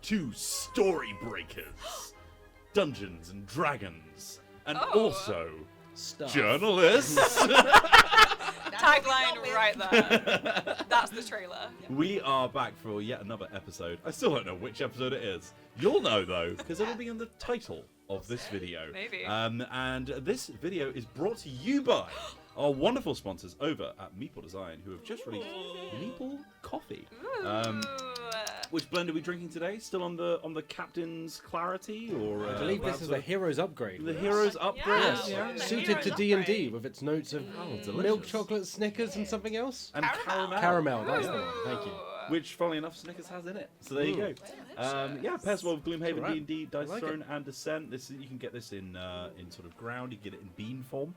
to Storybreakers, Dungeons and Dragons, and also journalists. Tagline right there. That's the trailer. We are back for yet another episode. I still don't know which episode it is. You'll know though, because it'll be in the title of this video. Maybe. And this video is brought to you by our wonderful sponsors over at Meeple Design, who have just released Meeple Coffee. Which blend are we drinking today? Still on the Captain's Clarity, or I believe this is the Hero's Upgrade. The Hero's Upgrade, Yeah. Suited to D&D with its notes of delicious. milk chocolate, Snickers, and something else. And Caramel, that's the one. Thank you. Which, funnily enough, Snickers has in it. So there you go. Pairs of Gloomhaven, D&D, Dice Throne, and Descent. You can get this in sort of ground. You can get it in bean form.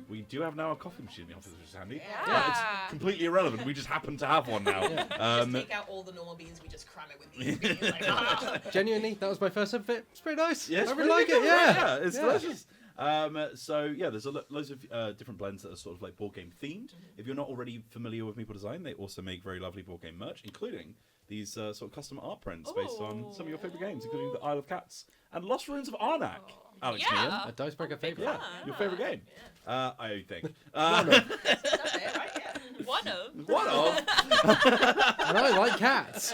We do have now a coffee machine in the office, which is handy. Yeah. It's completely irrelevant. We just happen to have one now. Just take out all the normal beans. We just cram it with these beans. Like, Genuinely, that was my first sip of it. It's pretty nice. Yeah, I really like it. Yeah, it's delicious. There's loads of different blends that are sort of like board game themed. If you're not already familiar with Meeple Design, they also make very lovely board game merch, including these sort of custom art prints based on some of your favorite games, including the Isle of Cats and Lost Ruins of Arnak. Alex Meehan. A Dicebreaker favorite. Yeah, your favorite game. I think. One of. And I like cats.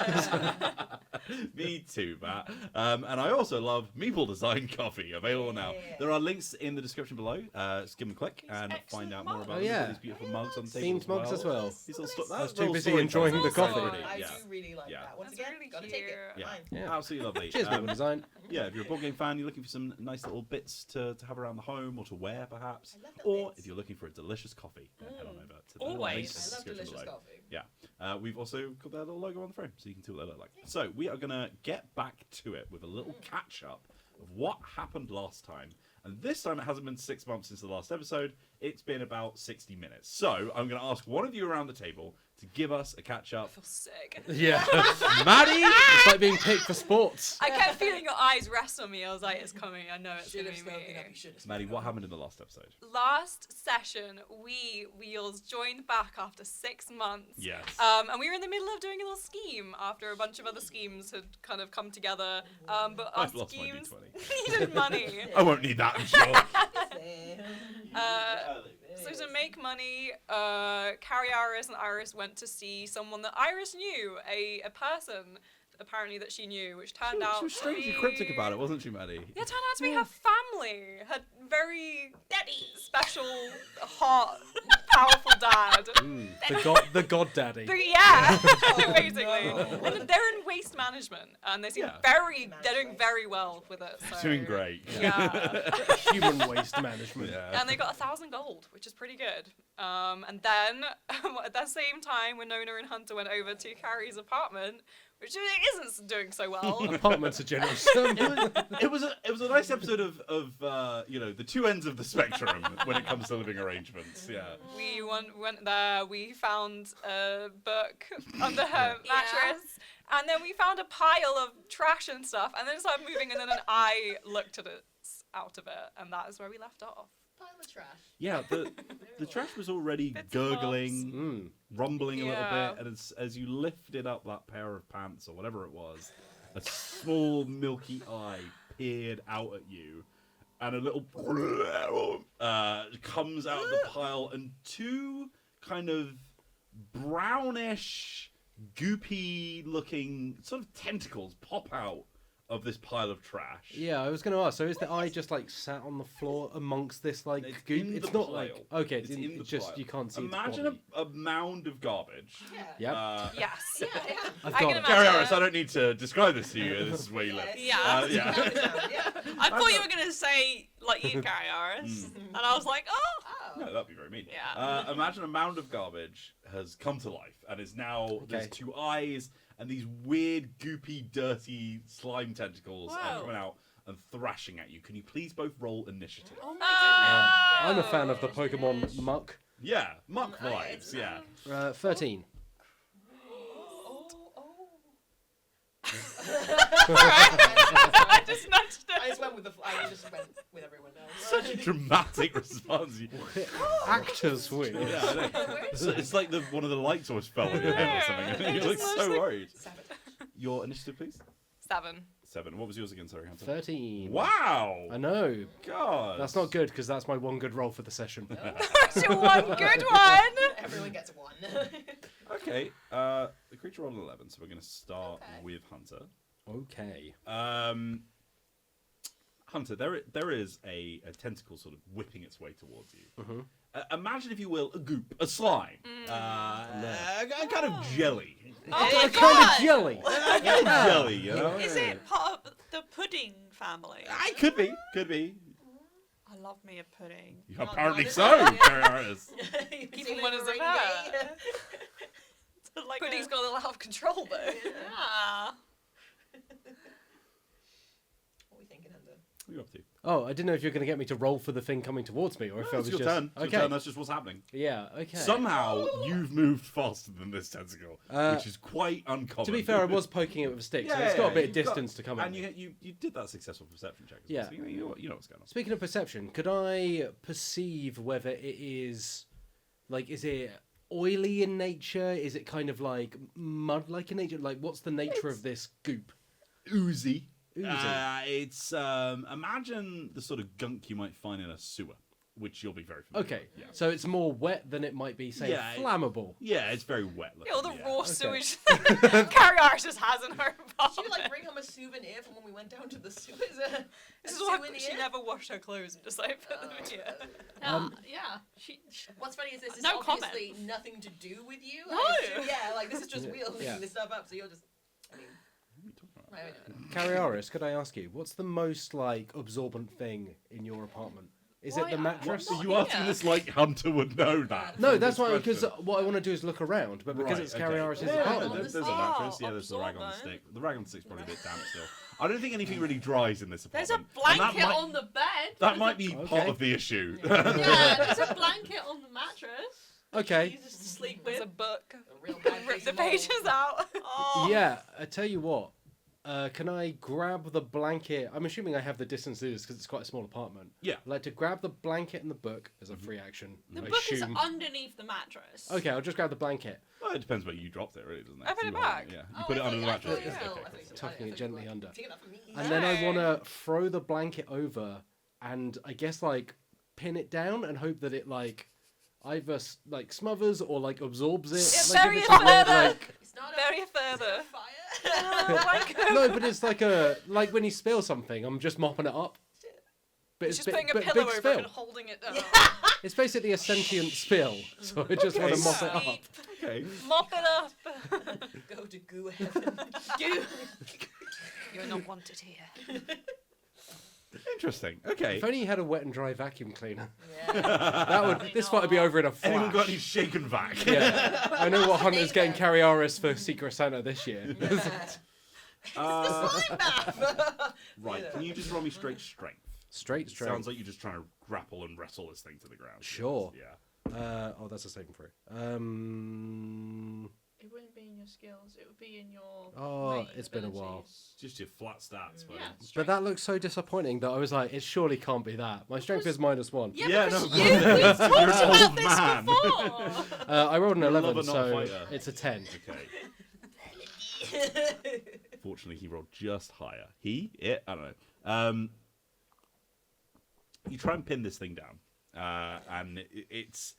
Me too, Matt. And I also love Meeple Design Coffee, available now. There are links in the description below. Just give them a click and find out more about these beautiful mugs on the table. Themed mugs as well. I was too busy enjoying the coffee. I do really like that. Once again, really gotta take it. Yeah, absolutely lovely. Cheers, Meeple Design. Yeah, if you're a board game fan, you're looking for some nice little bits to have around the home or to wear, perhaps. Or if you're looking for a delicious coffee, then head on over to the Always. I love delicious coffee. Yeah. We've also got their little logo on the frame, so you can see what they look like. So we are going to get back to it with a little catch-up of what happened last time. And this time it hasn't been 6 months since the last episode. It's been about 60 minutes. So I'm going to ask one of you around the table to give us a catch-up. I feel sick. Yeah. Maddie! It's like being picked for sports. I kept feeling your eyes rest on me. I was like, it's coming. I know it's going to be me. Maddie, what happened in the last episode? Last session, we wheels joined back after 6 months. Yes. And we were in the middle of doing a little scheme after a bunch of other schemes had kind of come together. But our I've lost my schemes D20. needed money. I won't need that, I'm sure. So to make money, Carrie, Iris, and Iris went to see someone that Iris knew, a person apparently that she knew, which turned out She was strangely cryptic about it, wasn't she, Maddie? Yeah, it turned out to be her family, her very special, hot, powerful dad. The god daddy. Yeah, basically. And they're in waste management, and they seem they're doing very well with it. So. Doing great. Yeah. Human waste management. Yeah. And they got 1,000 gold, which is pretty good. And then at that same time, when Nona and Hunter went over to Carrie's apartment, which isn't doing so well. Apartments are generous. It was a nice episode of the two ends of the spectrum when it comes to living arrangements. Yeah. We went there. We found a book under her mattress, and then we found a pile of trash and stuff, and then it started moving, and then an eye looked at it out of it, and that is where we left off. Pile of trash. Yeah, the trash was already Bits and gurgling, rumbling a little Yeah. bit, and as you lifted up that pair of pants or whatever it was, a small milky eye peered out at you, and a little comes out of the pile, and two kind of brownish, goopy-looking sort of tentacles pop out of this pile of trash. Yeah, I was going to ask. So is the eye just like sat on the floor amongst this like It's goop? in It's the not pile. like okay. It's in the it's just pile. you can't see. Imagine its body. a mound of garbage. Yep. Yes. I've I got can it. imagine. Carrie Harris, I don't need to describe this to you. This is where you live. Yeah. Yeah. I thought you were going to say, like, you Carrie Harris. And I was like, oh. No, that'd be very mean. Yeah. Imagine a mound of garbage has come to life and is now there's two eyes and these weird, goopy, dirty slime tentacles are coming out and thrashing at you. Can you please both roll initiative? Oh my I'm a fan of the Pokemon Muck. Yeah, muck vibes. Yeah. 13. I just nudged it. I just went with everyone else. Such a dramatic response. Actors win. Yeah, I know. It's like one of the lights almost fell on your head or something. You look so worried. Your initiative, please. 7. 7. What was yours again? Sorry, Hunter. 13. Wow. I know. God. That's not good because that's my one good roll for the session. That's your one good one. Everyone gets one. Okay. The creature rolled an 11, so we're going to start with Hunter. Okay. Hunter, there is a tentacle sort of whipping its way towards you. Mm-hmm. Imagine, if you will, a goop, a slime, a kind of jelly. A kind of jelly. A kind of jelly, you know? Is it part of the pudding family? It could be. Could be. I love me a pudding. Apparently God. so, Carrieras. Even when it's a bad. Like Pudding's got a little out of control though. Yeah. What are we thinking, Hunter? What are you up to? Oh, I didn't know if you were going to get me to roll for the thing coming towards me, or if I was It's your just. turn. It's Okay. your turn. That's just what's happening. Yeah. Okay. Somehow, you've moved faster than this tentacle, which is quite uncommon. To be fair, I was poking it with a stick, so it's got a bit of you've distance to come at And me. you did that successful perception check as Yeah. well, so you know what's going on. Speaking of perception, could I perceive whether it is, like, is it oily in nature? Is it kind of like mud-like in nature? Like, what's the nature of this goop? Oozy. Oozy. It's imagine the sort of gunk you might find in a sewer, which you'll be very familiar Okay, with. Yeah. so it's more wet than it might be, say, Yeah, flammable. Yeah, it's very wet. Yeah, all the looking, raw Okay. sewage that Carrie Artis has in her Did apartment. you like bring home a souvenir from when we went down to the sewers? This is why she never washed her clothes and just like put them in here. Yeah. She What's funny is this is No obviously comment. nothing to do with you. No. Yeah, like this is just Wheel making Yeah. this stuff up, so you're just. I mean, right, Carrieras, could I ask you, what's the most, like, absorbent thing in your apartment? Is it Why, the I'm mattress? not Are you asking here. this like Hunter would know that? No, from that's this why, because question? what I want to do is look around, but because Right, it's okay. Carrieras' Yeah, apartment. there's a Oh, mattress. Yeah, there's the rag on the absorbent. stick. The rag on the stick's probably a bit damp still. I don't think anything really dries in this There's apartment. a and that blanket might- on the bed. That might be part Okay. of the issue. Yeah, there's a blanket on the mattress. Okay. You just sleep There's with. a book. a real bad Rip case the of mold. pages out. Oh. Yeah, I tell you what. Can I grab the blanket? I'm assuming I have the distance to this because it's quite a small apartment. Yeah. I'd like to grab the blanket and the book as a free action. The I book assume. is underneath the mattress. Okay, I'll just grab the blanket, Well, it depends where you dropped it, really, doesn't it? I put So it you hold back. Yeah, you Oh, put it I under the thought- I mattress. thought you Okay, still- okay, I cool. thought you still- tucking I it thought gently you were under. taking that from me. and then I want No. to throw the blanket over, and I guess like pin it down and hope that it like either like smothers or like absorbs it. It's like, very if it's not, further. like- It's not Bury a it further. fire. No, but it's like like when you spill something, I'm just mopping it up. But Just bi- putting a but pillow big over spill. it and holding it down. It's basically a sentient spill, so I just want to mop it up. Sweet. Okay. Mop it up. Go to goo heaven. You're not wanted here. Interesting. Okay. If only you had a wet and dry vacuum cleaner. Yeah. That would. This fight would be over in a Anyone got flash. any shaken vac? Yeah, I know what Hunter's getting Carrieras for Secret Santa this year. Slime bath. Right. Can you just roll me straight strength? Straight. Sounds like you're just trying to grapple and wrestle this thing to the ground. Sure. Yeah. Oh, that's a saving throw. It wouldn't be in your skills. It would be in your. Oh, main it's been a while. abilities. Just your flat stats, buddy. Yeah. But that looks so disappointing that I was like, it surely can't be that. My strength is -1. Yeah, Yeah, because no, you, we've you're talked an about old this man. before. I rolled an You're a 11, lover, not a so fighter. it's a 10. Okay. Fortunately, he rolled just higher. I don't know. You try and pin this thing down, and it's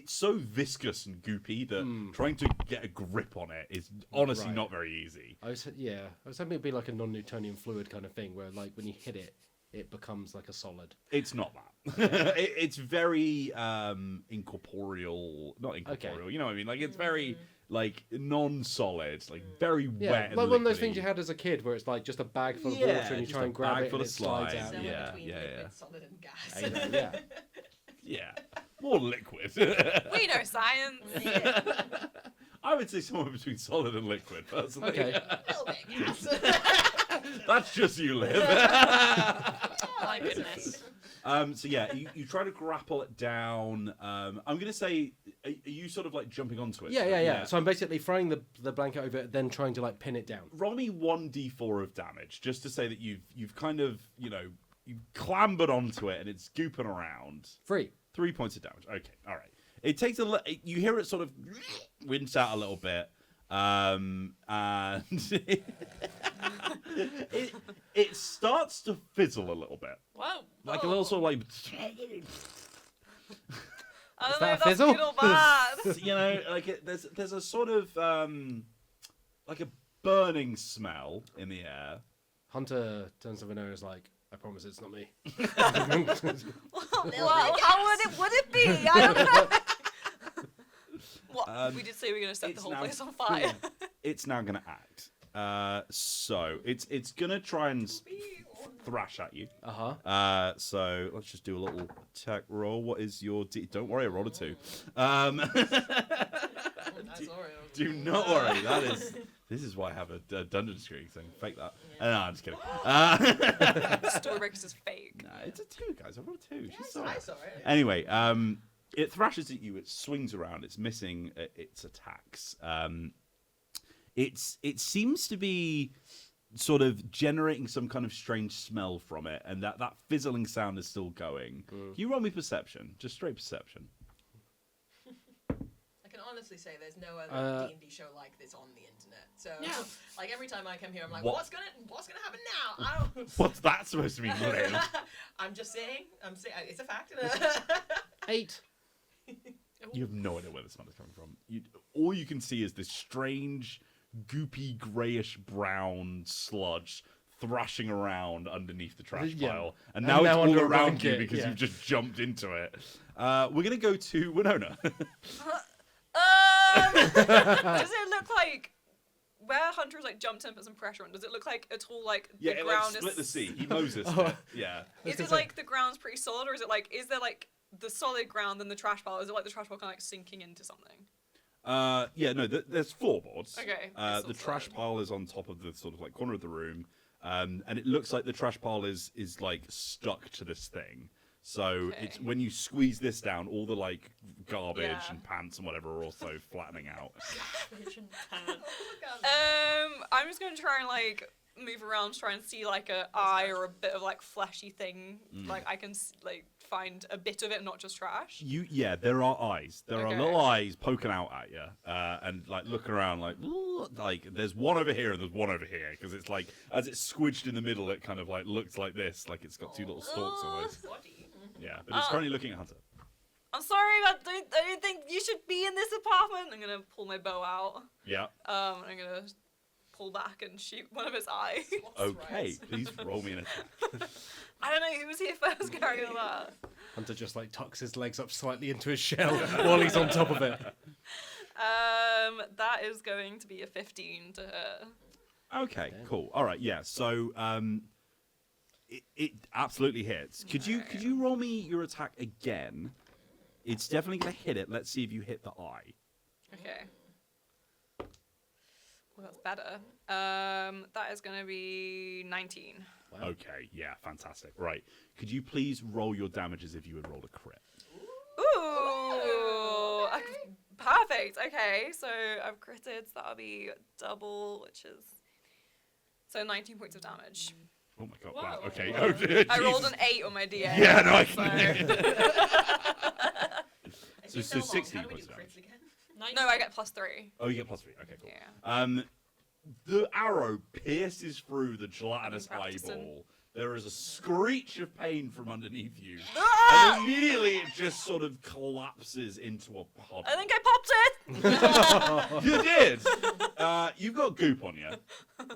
so viscous and goopy that trying to get a grip on it is honestly Right. not very easy. I was hoping it'd be like a non-Newtonian fluid kind of thing, where like when you hit it, it becomes like a solid. It's not that. It's very incorporeal. Not incorporeal. Okay. You know what I mean? Like it's very like non-solid, like very Yeah, wet. like and one of those liquidy. things you had as a kid, where it's like just a bag full of Yeah, water and you just try a and grab bag it full and of it slides slides. out. Somewhere Yeah, between yeah, liquid, yeah. solid, and gas. I know, yeah. Yeah, more liquid. We know science. I would say somewhere between solid and liquid, personally. Okay. A little bit of gas. That's just you live. My goodness. So yeah, you try to grapple it down. I'm gonna say, are you sort of like jumping onto it? Yeah. So I'm basically throwing the blanket over it, then trying to like pin it down. Roll me 1d4 of damage, just to say that you've kind of you've clambered onto it and it's gooping around. 3. 3 points of damage. Okay, all right. It takes you hear it sort of wince out a little bit, and it starts to fizzle a little bit, Whoa. like a little sort of like, I don't Is know that if a that's fizzle? good or bad. you know, like there's a sort of like a burning smell in the air. Hunter turns to Vanilla and is like, I promise it's not me. Well, how would it be? I don't know. What? We did say we were going to set the It's whole now- place on fire. It's now going to act. So it's going to try and thrash at you. Uh-huh. So let's just do a little attack roll. What is your Don't worry, I rolled a 2. That's Oreo. Do not worry. This is why I have a dungeon screening thing. Fake that. No, I'm just kidding. Storybreakers is fake. Nah, it's a 2, guys. I rolled a 2. She's I saw it. Anyway, it thrashes at you. It swings around. It's missing its attacks. It seems to be sort of generating some kind of strange smell from it, and that fizzling sound is still going. Can you roll me perception? Just straight perception. I can honestly say there's no other D&D show like this on the internet. So, like every time I come here, I'm like, What? what's gonna happen now? I don't. What's that supposed to mean, Liam? I'm just saying. It's a fact. 8. You have no idea where the smell is coming from. All you can see is this strange, goopy, greyish brown sludge thrashing around underneath the trash Yeah. pile, and And now it's now all under a around you blanket, because yeah. you've just jumped into it. We're gonna go to Winona. Does it look like where Hunter's like jumped in and put some pressure on? Does it look like at all like Yeah, the it ground like split the is? sea. He Moses. Oh. Yeah. Is gonna it say- like the ground's pretty solid, or is there like the solid ground and the trash pile? Is it like the trash pile kind of like sinking into something? Yeah. No. There's floorboards. Okay, The it's trash solid. pile is on top of the sort of like corner of the room, and it looks like the trash pile is like stuck to this thing. So it's Okay. when you squeeze this down, all the like garbage Yeah. and pants and whatever are also flattening out. I'm just gonna try and like move around, try and see like a eye or a bit of like fleshy thing. Like I can like find a bit of it, not just trash. Yeah, there are eyes. There are Okay. little eyes poking out at you, and like looking around, like "Ooh," like there's one over here and there's one over here because it's like as it's squidged in the middle, it kind of like looks like this, like it's got two little stalks almost. Yeah, but it's currently looking at Hunter. I'm sorry, but I don't think you should be in this apartment. I'm gonna pull my bow out. Yeah. I'm gonna pull back and shoot one of his eyes. Okay, please roll me an attack. I don't know who was here first, carry on that. Hunter just like tucks his legs up slightly into his shell while he's on top of it. That is going to be a 15 to hit. Okay, cool. All right, yeah. So, it absolutely hits. Could you roll me your attack again? It's definitely gonna hit it. Let's see if you hit the eye. Okay. Well, that's better. That is going to be 19. Wow. Okay, yeah, fantastic. Right. Could you please roll your damage as if you had rolled a crit? Ooh! Perfect. Okay, so I've critted, so that'll be double, which is... So 19 points of damage. Oh my god! Wow. Whoa. Okay. Whoa. Oh, I rolled Jesus. an 8 on my DA. Yeah, no, I so... So 16 points of damage. No, I get +3. Oh, you get +3. Okay, cool. Yeah. The arrow pierces through the gelatinous I'm practicing. eyeball. There is a screech of pain from underneath you, Ah! and immediately it just sort of collapses into a puddle. I think I popped it! You did. You've got goop on you.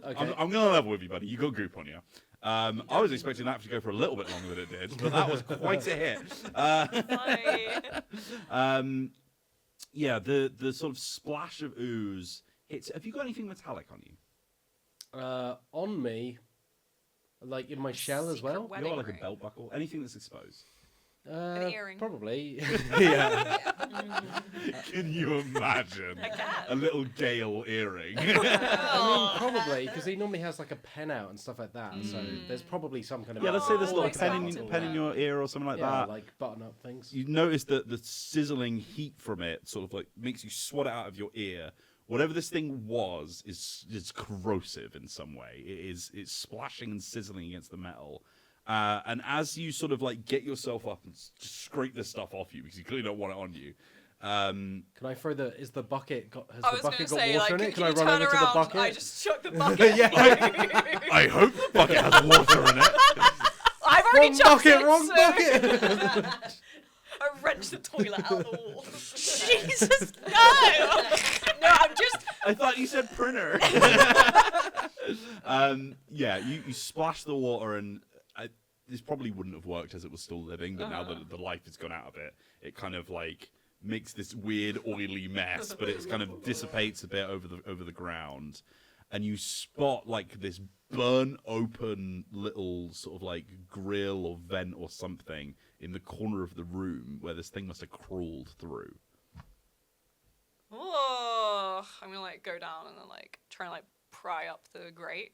Okay. I'm gonna level with you, buddy. You got goop on you. I was expecting that to go for a little bit longer than it did, but that was quite a hit. Funny. Yeah, the sort of splash of ooze hits. Have you got anything metallic on you? On me, like in my shell as Secret well. weapon. You got like a ring. belt buckle? Anything that's exposed? An earring. Probably. Yeah. Can you imagine I can. a little Gale earring? I mean, probably because he normally has like a pen out and stuff like that. So there's probably some kind of Yeah, let's say there's a little Always pen buttons. pen in your ear or something like yeah, that. like button up things. You notice that the sizzling heat from it sort of like makes you swat it out of your ear. Whatever this thing was is corrosive in some way. It's splashing and sizzling against the metal. And as you sort of like get yourself up and scrape this stuff off you because you clearly don't want it on you, Um, Can I throw the? Is the bucket got? Has I the was going bucket to got say, water like, in it? can Can I you run turn over to the around? bucket? I just chucked the bucket. Yeah. I hope the bucket has water in it. I've already Wrong chucked bucket, it, wrong so- bucket. I wrenched the toilet out of the wall. Jesus, no! No, I'm just. I thought you said printer. Yeah, you splash the water, and this probably wouldn't have worked as it was still living, but now that the life has gone out of it, it kind of like makes this weird oily mess, but it's kind of dissipates a bit over the ground, and you spot like this burnt open little sort of like grill or vent or something in the corner of the room where this thing must have crawled through. Oh, I'm gonna like go down and then like try and like pry up the grate.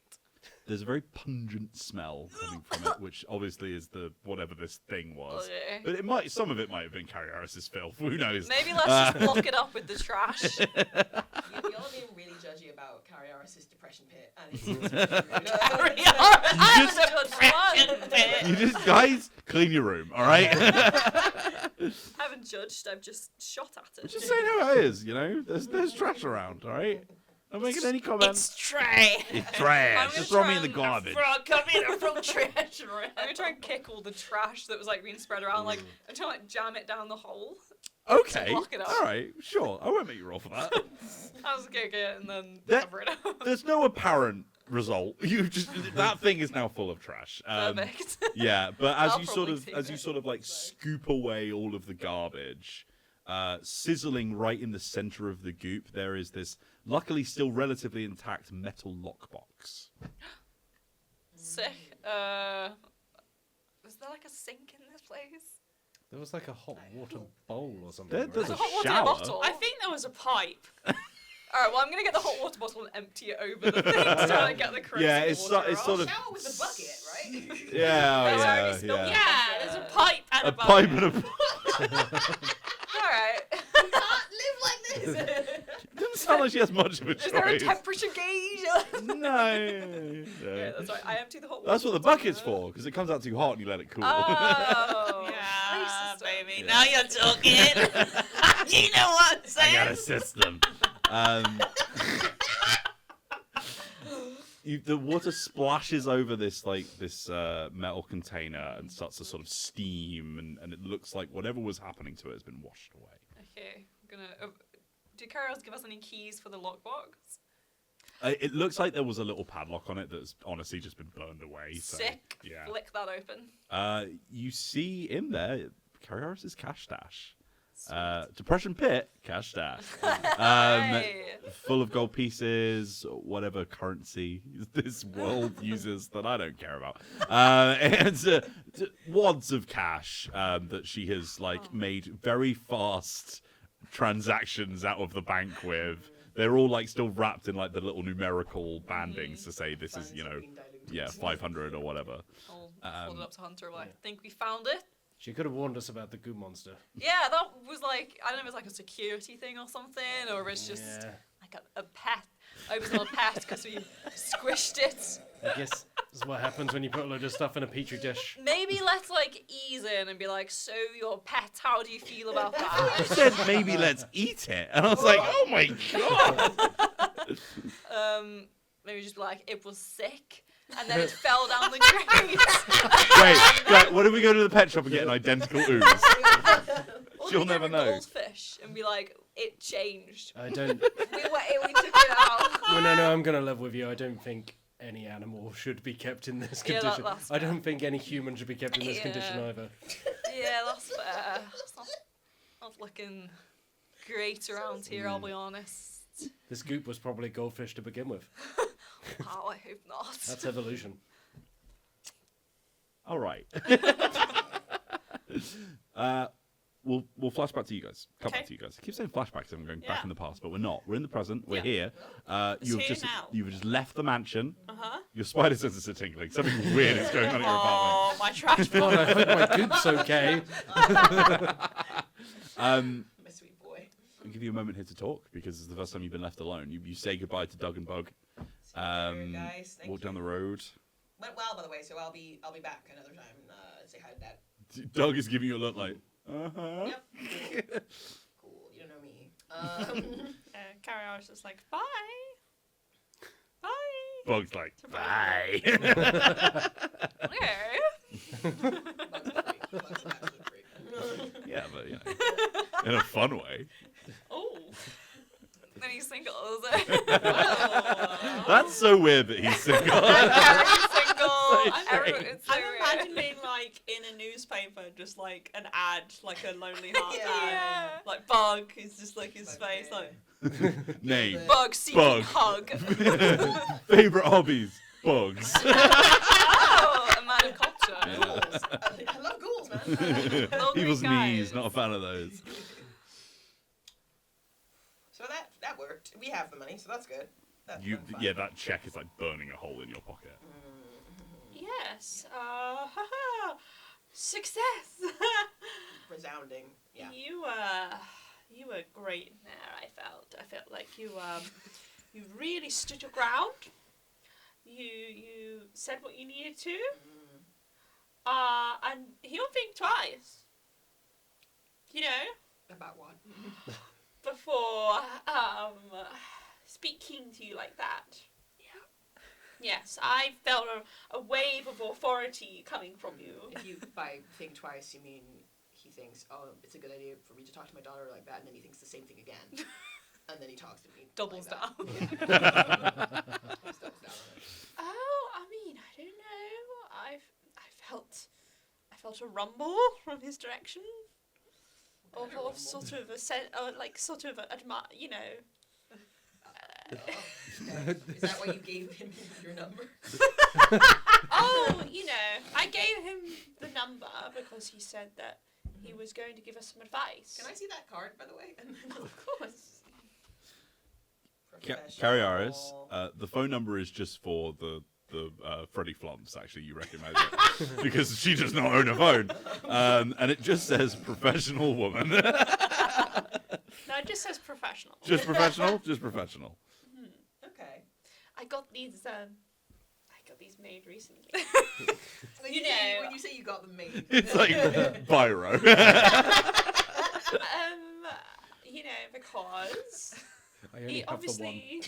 There's a very pungent smell coming from it, which obviously is the whatever this thing was. Okay. But some of it might have been Carrieris's filth. Who knows? Maybe let's just block it up with the trash. Y'all are being really judgy about Carrieris's depression pit, and it's rude. I just- haven't judged one. You just guys clean your room, all right? I haven't judged. I've just shot at it. Just saying how it is. You know, there's trash around, all right? I'm making any comments. It's trash. It's I'm trash. gonna Just throw try me in the and garbage. Come in from trash. I'm gonna try and kick all the trash that was like being spread around. Like I'm trying to like jam it down the hole. Okay, block it up. all right, sure. I won't make you roll for that. I was gonna get it and then That- cover it up. There's no apparent result. That thing is now full of trash. Perfect. Yeah, but as I'll you probably take it. like scoop away all of the garbage, sizzling right in the center of the goop, there is this luckily still relatively intact metal lockbox. Sick. Is there like a sink in this place? There was like a hot water bowl or something. There's right? a a hot water shower. bottle. I think there was a pipe. Alright, well I'm gonna get the hot water bottle and empty it over the thing to try and get the correct Yeah, it's water it's out. sort of Shower with the bucket, right? yeah, That's yeah, already spilled. yeah. Yeah, there's a pipe and A a pipe bucket. and a. Alright. You can't live like this. Doesn't sound like she has much of a choice. Is there a temperature gauge? No. Yeah, that's right. I empty the hot water. That's what the bottle. bucket's for, because it comes out too hot and you let it cool. Oh. Yeah, Racist. baby. Yeah. Now you're talking. You know what I'm I saying? got a system. The water splashes over this metal container and starts to sort of steam, and it looks like whatever was happening to it has been washed away. Okay, I'm gonna. Did Carlos give us any keys for the lockbox? It looks like there was a little padlock on it that's honestly just been burned away. So, Sick. yeah. Flick that open. You see in there Carrieris's cash stash. Sweet. Depression pit, cash stash. Hey. Full of gold pieces, whatever currency this world uses that I don't care about. And wads of cash that she has made very fast transactions out of the bank with. They're all still wrapped in the little numerical bandings to say this is, Funds have been diluted. yeah, 500 or whatever. I'll hold it up to Hunter. I think we found it. She could have warned us about the goo monster. Yeah, that was I don't know if it's like a security thing or something, or if it's just Yeah. like a pet. I hope it's not a pet because we squished it. I guess this is what happens when you put a load of stuff in a petri dish. Maybe let's ease in and be like, so your pet, how do you feel about You that? said maybe let's eat it. And I was like, oh my god. Maybe just be like, it was sick, and then it fell down the grate. Wait, what if we go to the pet shop and get an identical ooze? Or She'll we get never a know. Goldfish and be like, it changed. I don't. We took it out. No, I'm gonna live with you. I don't think any animal should be kept in this Yeah, condition. that's I don't think any human should be kept in this Yeah. condition either. Yeah, that's fair. It's not looking great around here, I'll be honest. This goop was probably goldfish to begin with. Wow, I hope not. That's evolution. All right. We'll flash back to you guys. Cut back Okay. to you guys. I keep saying flashbacks. I'm going back Yeah. in the past, but we're not. We're in the present. We're Yeah. here. You've here just now. you've just left the mansion. Uh-huh. Your spider senses are tingling. Something weird is going on at your apartment. Oh, my trash God, I hope my goop's okay. My sweet boy. I'll give you a moment here to talk because it's the first time you've been left alone. You say goodbye to Doug and Bug. See you later, guys. Thank Walk you. down the road. Went well, by the way, so I'll be back another time. Say hi to Dad. Doug is giving you a look like, uh-huh. Yep. Cool. You Carrier's just like, bye. Bye. Bug's like, bye. Okay. Yeah, but in a fun way. Oh. Then he's single. That's so weird that he's single. He's single. Everyone, strange. it's so I'm weird. imagining like in a newspaper, just like an ad, like a Lonely Heart ad. Yeah. Like Bug is just like his face, like. Name. Bug seeking Bug. hug. Favorite hobbies. Bugs. Oh, a man of culture. Ghouls. I love ghouls, man. Little People's green knees. guys. Not a fan of those. So that worked. We have the money, so that's good. That's You, fun. yeah, that check is like burning a hole in your pocket. Yes. Success. Resounding. Yeah. You were great there. I felt like you really stood your ground. You said what you needed to. And you don't think twice. You know, About what? before speaking to you like that. Yeah. Yes, I felt a wave of authority coming from you. If you by think twice, you mean he thinks, oh, it's a good idea for me to talk to my daughter like that, and then he thinks the same thing again, and then he talks to me. Doubles like down. That. Yeah. Just doubles down on it. Oh, I mean, I don't know. I felt a rumble from his direction. What kind Or of sort of a sort of you know. Okay. Is that why you gave him your number? Oh, you know, I gave him the number because he said that he was going to give us some advice. Can I see that card, by the way? Of course. Carrieras, the phone number is just for the Freddie FLUMPH'S, actually, you recognise it. Because she does not own a phone. And it just says professional woman. No, it just says professional. Just professional? Just professional. Okay. I got these made recently. When You say- know- when you say you got them made. It's like Biro. You know, because I only he have the one. obviously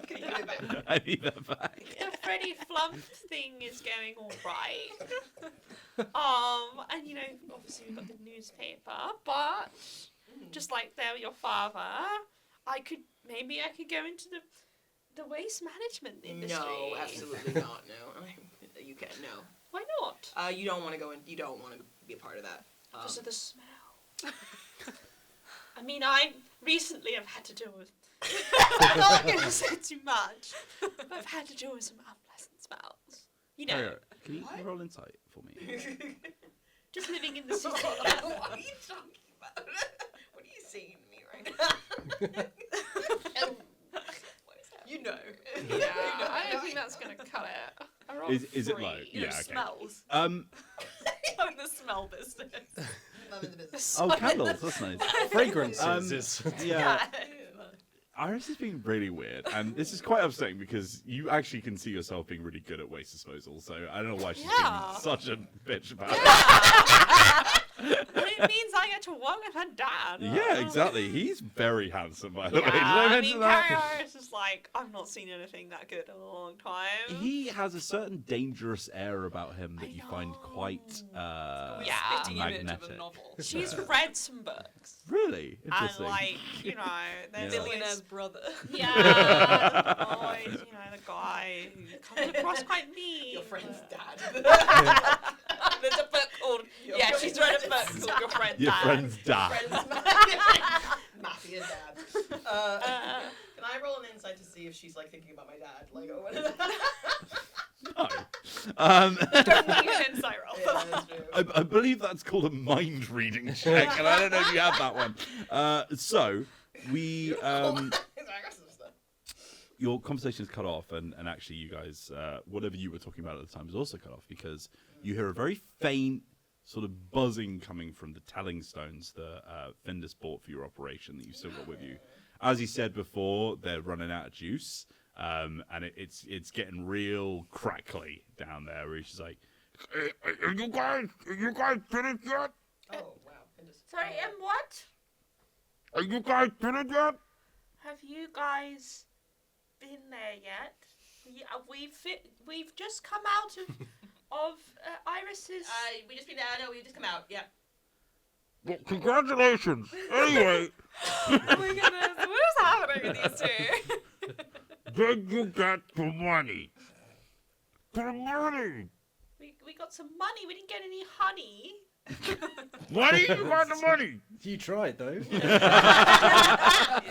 Can you give it back? I need that back. the Freddie Flump thing is going all right. And you know, obviously we've got the newspaper, but just like there, your father, I could go into the waste management industry. No, absolutely not. No, you can't. No. Why not? You don't want to go in. You don't want to be a part of that. Because of the smell. I mean, I recently have had to deal with. I'm not going to say too much, but I've had to deal with some unpleasant smells. You know, Carriera, can you What? roll insight for me? just living in the city. What are you talking about? What are you saying to me right now? What is that? You know. Yeah, I don't think that's going to cut it. I rolled Is it 3. low? You know, Yeah, okay. smells. Um, I'm in the smell business. I'm in the business. oh, candles, that's nice. Fragrances is... Yeah. Iris has been really weird, and this is quite upsetting because you actually can see yourself being really good at waste disposal, so I don't know why she's Yeah. being such a bitch about it. But it means I get to work with her dad. Yeah, exactly. He's very handsome, by the way. Did Yeah, I I mention mean, that? Carrie Harris is like, I've not seen anything that good in a long time. He has a certain dangerous air about him that I you find quite Yeah. Spitting image of a magnetic. novel. She's read some books. Really And interesting. like, you know, there's Yeah. Billionaire's always, brother. yeah, always, you know, the guy who comes across quite mean. Your friend's dad. There's a book called. Your Yeah, she's read a book friend's called Your Friend's Your Dad. friend's dad. Friend's mafia dad. Can I roll an insight to see if she's like thinking about my dad? Like, oh, what is that? No. Don't need an insight roll. Yeah, that's true. I believe that's called a mind reading check, and I don't know if you have that one. So we your conversation is cut off, and actually you guys, whatever you were talking about at the time is also cut off because you hear a very faint sort of buzzing coming from the telling stones that Findus bought for your operation that you still got with you. As he said before, they're running out of juice, and it's getting real crackly down there. Where he's just like, "Are you guys finished yet?" Oh wow. And just, Sorry, and what? Are you guys finished yet? Have you guys been there yet? We've just come out of Iris's. We just been there. No, we just come out. Yeah. Well, congratulations. Anyway, Oh my goodness, what is happening with these two? did you get the money? The money. We got some money. We didn't get any honey. Money? You got the money. You tried though. Yeah.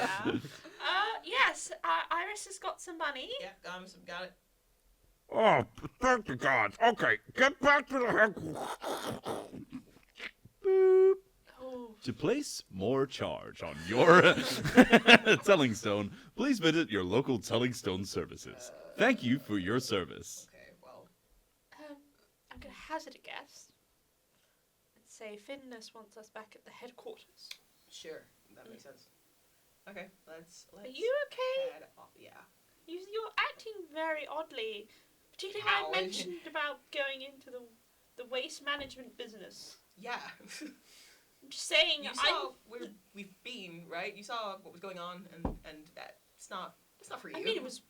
Yes. Iris has got some money. Yeah. Got it. Oh, thank the gods. Okay, get back to the headquarters. Boop. Oh. To place more charge on your telling stone, please visit your local telling stone services. Thank you for your service. Okay. Well. I'm gonna hazard a guess. Let's say Fitness wants us back at the headquarters. Sure. That makes sense. Okay. Let's. Are you okay? head off. Yeah. You're acting very oddly. Particularly How? when I mentioned about going into the waste management business. Yeah. I'm just saying. You saw where we've been, right? You saw what was going on, and that's not for you. I mean, it was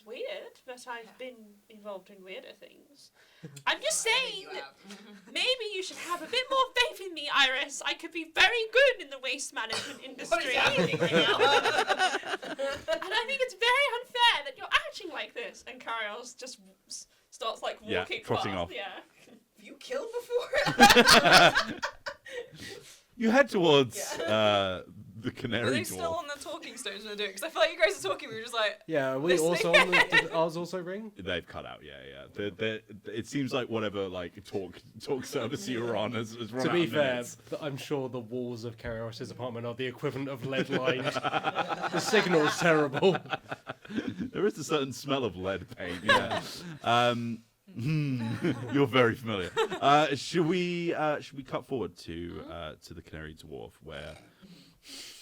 weird, but I've been involved in weirder things. I'm just saying that maybe you should have a bit more faith in me, Iris. I could be very good in the waste management industry. What is happening right now? And I think it's very unfair that you're acting like this. And Karios just starts like Yeah, walking trotting past. off. Yeah. Have you killed before? You head towards the Were Canary they Dwarf. still on the talking stones when they're doing it? Because I feel like you guys are talking, we were just like, Yeah, are we Listening. also on the, did ours also ring? They've cut out, it seems like whatever talk service you were on has run To out be of fair, minutes. I'm sure the walls of Karios' apartment are the equivalent of lead lined. The signal's terrible. There is a certain smell of lead paint. Yeah. You're very familiar. Should we cut forward to the Canary Dwarf, where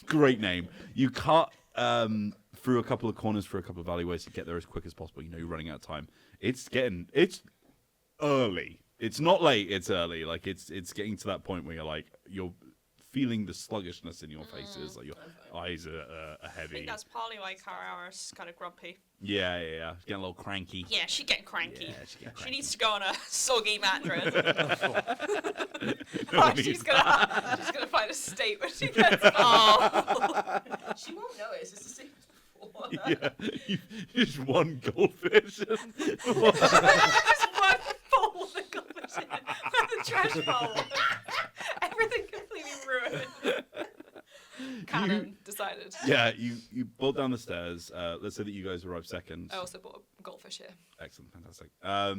great name. You cut through a couple of corners, through a couple of alleyways to get there as quick as possible. You know you're running out of time. It's early. It's not late. It's early. Like it's getting to that point where you're feeling the sluggishness in your faces. Like your eyes are I heavy. think that's partly why Karios is kind of grumpy. Yeah. Getting a little cranky. Yeah, she's getting cranky. Yeah, she's getting She cranky. needs to go on a soggy mattress. oh, she's gonna find a state when she gets home. She won't notice. It's the same as before. Yeah, you just one goldfish. Just one bowl of goldfish in the trash bowl. Everything completely ruined. Canon decided. Yeah, you bolt down the stairs. Let's say that you guys arrive second. I also bought a goldfish here. Excellent, fantastic. Where have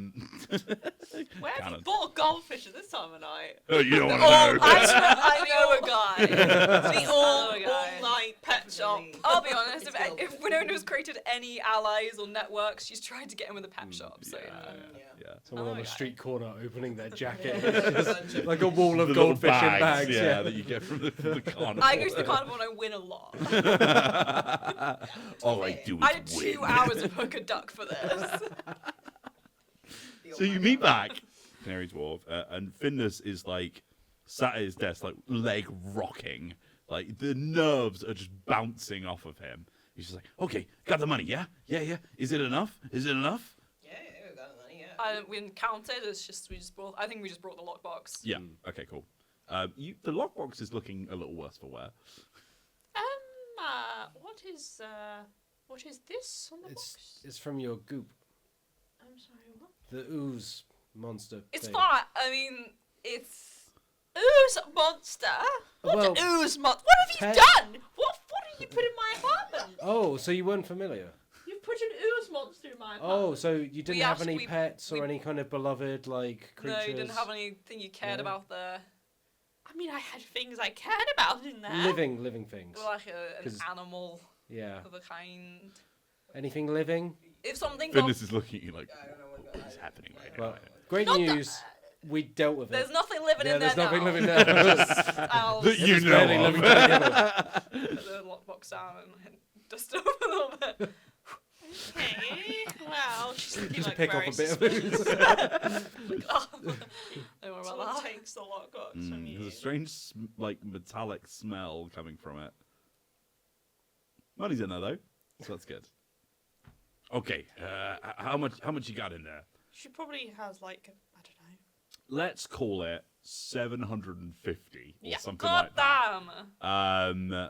you Canon. bought goldfish at this time of night? Oh, you don't want to Oh, know. I know a guy. The Oh, guy. all-night pet shop. I'll be honest, if Winona's created any allies or networks, she's tried to get in with a pet shop. So Yeah. Someone Oh, on a okay. street corner opening their jacket. Yeah. It's just like a wall of The little goldfish in bags. yeah, that you get from the carnival. I go to the carnival and I win a lot. All I do is I did win. 2 hours of hook a duck for this. So you meet back, Canary Dwarf, and Findus is sat at his desk, leg rocking. The nerves are just bouncing off of him. He's just like, okay, got the money, yeah? Yeah. Is it enough? Yeah, we got the money. Yeah. We didn't count it. It's just I think we just brought the lockbox. Yeah. Okay, cool. The lockbox is looking a little worse for wear. What is this on the box? It's from your goop. I'm sorry, what? The ooze monster. It's thing. fine. I mean, it's. Ooze monster? What Well, ooze monster? What have you pet- done? What did you put in my apartment? Oh, so you weren't familiar? You put an ooze monster in my apartment. Oh, so you didn't have any actually- pets or we- any kind of beloved creatures? No, you didn't have anything you cared No. about there. I mean, I had things I cared about in there. living things. Like an 'Cause- animal Yeah. of a kind. Anything living? If something got, Findus is looking at you like, I don't know what is happening right Well, now? great Not news. We dealt with there's it. nothing living Yeah, in there there's nothing now. living there. I'll That you It's know barely of. living to begin with. put the lockbox down and dust it up a little bit. Okay, well, she's looking Just like pick very off a bit of suspicious. ooze. Oh, don't worry about Someone that. takes the lockbox from you. There's a strange, metallic smell coming from it. Money's in there though, so that's good. Okay, how much you got in there? She probably has like I don't know. Let's call it 750 or something God like that. damn.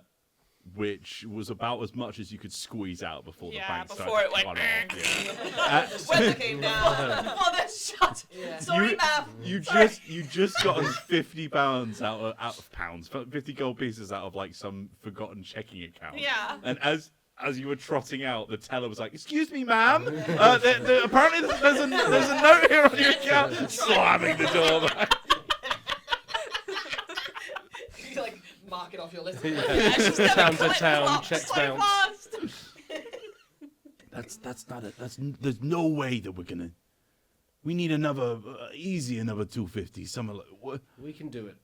Which was about as much as you could squeeze out before the Yeah, bank before started it went. running off. Yeah. Weather came down. Mother shut. Yeah. Sorry, math. You Sorry. just gotten 50 pounds out of pounds, 50 gold pieces out of like some forgotten checking account. Yeah. And as you were trotting out, the teller was like, "Excuse me, ma'am. Apparently there's a note here on your account." Slamming the door back. You like mark it off your list. Yeah, she's never Town to clipped town, flops checks so bounce. fast. That's not it. There's no way that we're gonna. We need another another 250. Something like what? We can do it.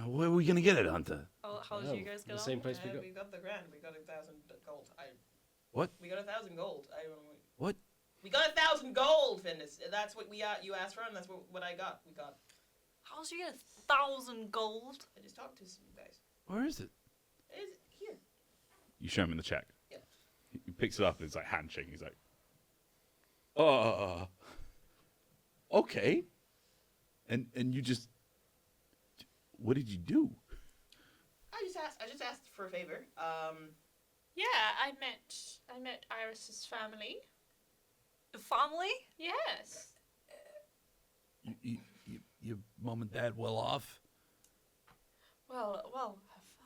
Where are we gonna get it, Hunter? How did Oh, you guys get the on? same place we got. We got the grand. We got 1,000 gold. What? We got 1,000 gold. What? We got 1,000 gold, Findus. That's what you asked for, and that's what I got. We got. How did you get 1,000 gold? I just talked to some guys. Where is it? Is it here? You show him in the check. Yeah. He picks it up and it's like handshake. He's like, okay. And you just, what did you do? I just asked for a favor. Yeah, I met Iris's family. The family? Yes. Your mom and dad well off? Well,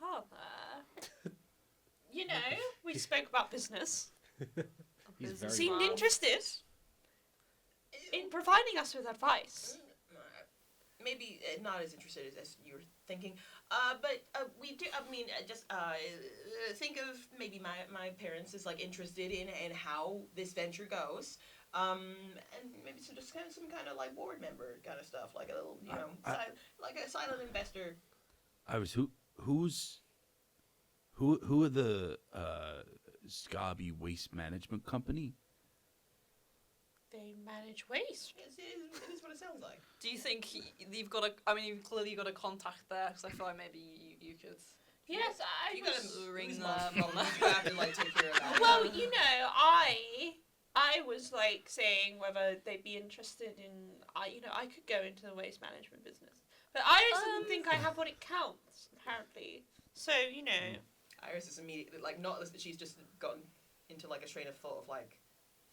her father. You know, we spoke about business. He's very Seemed interested in providing us with advice. Maybe not as interested as you were thinking. But we do. I mean, just think of maybe my parents as like interested in how this venture goes. And maybe just kind of some kind of like board member kind of stuff, like a little, like a silent investor. Who are the Scarby Waste Management Company? They manage waste. Yes, it is what it sounds like. Do you think you've got a? I mean, you've clearly got a contact there, because I feel like maybe you could. Yes, You was. gotta ring lose them. money. You have to like take care of that. Well, you know, I was like saying whether they'd be interested in. I could go into the waste management business, but Iris doesn't think I have what it counts apparently. So Iris is immediately like not that she's just gotten into like a train of thought of like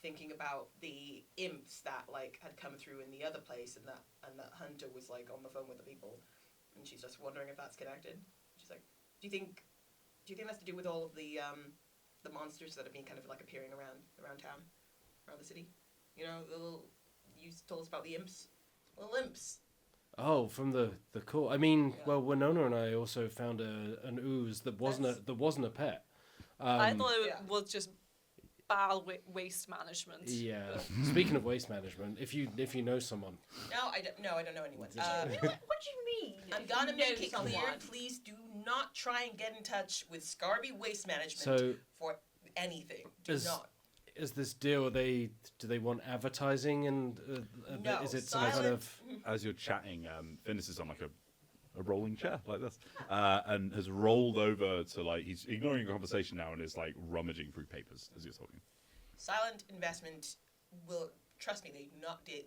thinking about the imps that like had come through in the other place and that Hunter was like on the phone with the people, and she's just wondering if that's connected. She's like, do you think that's to do with all of the monsters that have been kind of like appearing around town, around the city? You know, you told us about the imps. Little imps. Oh, from the court. I mean, Yeah. well, Winona and I also found an ooze that wasn't a pet. I thought it yeah. was just bad waste management. Yeah. Speaking of waste management, if you know someone, No, I don't know anyone. what do you mean? I'm if gonna you know make it clear, someone? please do not try and get in touch with Scarby Waste Management so for anything. Do Is- not. is this deal? Do they want advertising and No, is it some silent. kind of? As you're chatting, Finis is on like a rolling chair like this, and has rolled over to like he's ignoring your conversation now and is like rummaging through papers as you're talking. Silent investment will trust me.